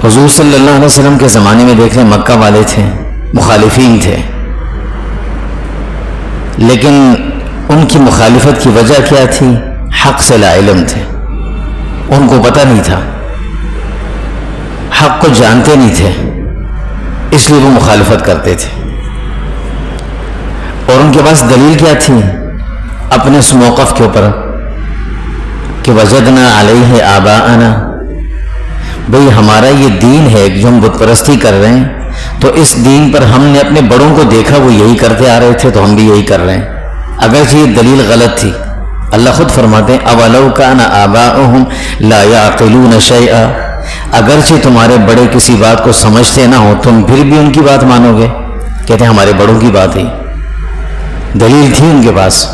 حضور صلی اللہ علیہ وسلم کے زمانے میں دیکھ لیں مکہ والے تھے، مخالفین تھے، لیکن ان کی مخالفت کی وجہ کیا تھی؟ حق سے لا علم تھے، ان کو پتہ نہیں تھا، حق کو جانتے نہیں تھے، اس لیے وہ مخالفت کرتے تھے۔ اور ان کے پاس دلیل کیا تھی اپنے اس موقف کے اوپر کہ وجدنا علیہ آباءنا، بھئی ہمارا یہ دین ہے جو ہم بت پرستی کر رہے ہیں، تو اس دین پر ہم نے اپنے بڑوں کو دیکھا وہ یہی کرتے آ رہے تھے تو ہم بھی یہی کر رہے ہیں، اگرچہ یہ دلیل غلط تھی۔ اللہ خود فرماتے ہیں اولو کان آباؤہم لا یعقلون شیئا، اگرچہ تمہارے بڑے کسی بات کو سمجھتے نہ ہو تم پھر بھی ان کی بات مانو گے؟ کہتے ہیں ہمارے بڑوں کی بات ہے، دلیل تھی ان کے پاس۔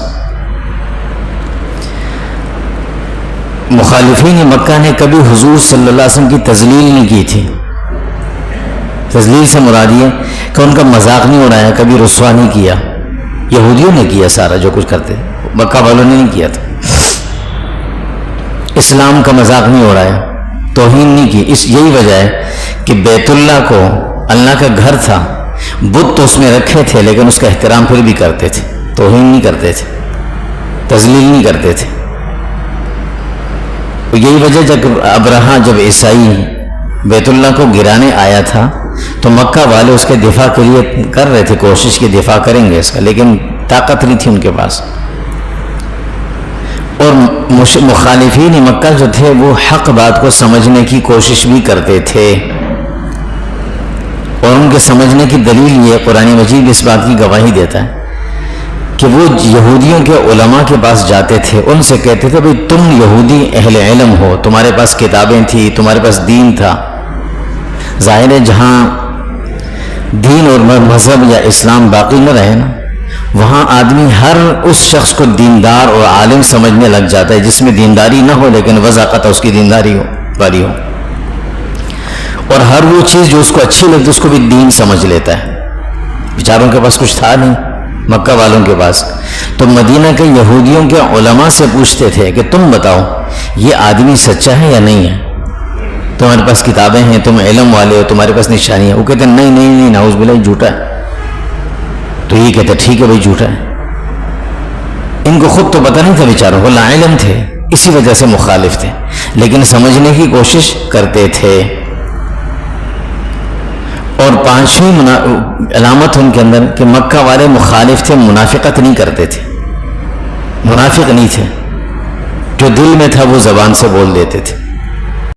مخالفین مکہ نے کبھی حضور صلی اللہ علیہ وسلم کی تذلیل نہیں کی تھی۔ تذلیل سے مراد یہ کہ ان کا مذاق نہیں اڑایا، کبھی رسوا نہیں کیا۔ یہودیوں نے کیا سارا جو کچھ کرتے، مکہ والوں نے نہیں کیا تھا۔ اسلام کا مذاق نہیں اڑایا، توہین نہیں کی۔ یہی وجہ ہے کہ بیت اللہ کو اللہ کا گھر تھا، بت تو اس میں رکھے تھے لیکن اس کا احترام پھر بھی کرتے تھے، توہین نہیں کرتے تھے، تذلیل نہیں کرتے تھے۔ یہی وجہ جب ابرہہ جب عیسائی بیت اللہ کو گرانے آیا تھا تو مکہ والے اس کے دفاع کے لیے کر رہے تھے کوشش کہ دفاع کریں گے اس کا، لیکن طاقت نہیں تھی ان کے پاس۔ اور مخالفین مکہ جو تھے وہ حق بات کو سمجھنے کی کوشش بھی کرتے تھے، اور ان کے سمجھنے کی دلیل یہ قرآن مجید اس بات کی گواہی دیتا ہے کہ وہ یہودیوں کے علماء کے پاس جاتے تھے، ان سے کہتے تھے بھئی تم یہودی اہل علم ہو، تمہارے پاس کتابیں تھیں، تمہارے پاس دین تھا۔ ظاہر ہے جہاں دین اور مذہب یا اسلام باقی نہ رہے نا، وہاں آدمی ہر اس شخص کو دیندار اور عالم سمجھنے لگ جاتا ہے جس میں دینداری نہ ہو لیکن وضاحت اس کی دینداری والی ہو، اور ہر وہ چیز جو اس کو اچھی لگتی اس کو بھی دین سمجھ لیتا ہے۔ بیچاروں کے پاس کچھ تھا نہیں مکہ والوں کے پاس، تو مدینہ کے یہودیوں کے علماء سے پوچھتے تھے کہ تم بتاؤ یہ آدمی سچا ہے یا نہیں ہے، تمہارے پاس کتابیں ہیں، تم علم والے ہو، تمہارے پاس نشانی ہے۔ وہ کہتے ہیں نہیں نعوذ باللہ جھوٹا ہے۔ تو یہ کہتے ٹھیک ہے بھائی جھوٹا ہے۔ ان کو خود تو پتہ نہیں تھا بیچاروں، وہ لا علم تھے، اسی وجہ سے مخالف تھے، لیکن سمجھنے کی کوشش کرتے تھے۔ اور پانچویں علامت ان کے اندر کہ مکہ والے مخالف تھے، منافقت نہیں کرتے تھے، منافق نہیں تھے، جو دل میں تھا وہ زبان سے بول دیتے تھے۔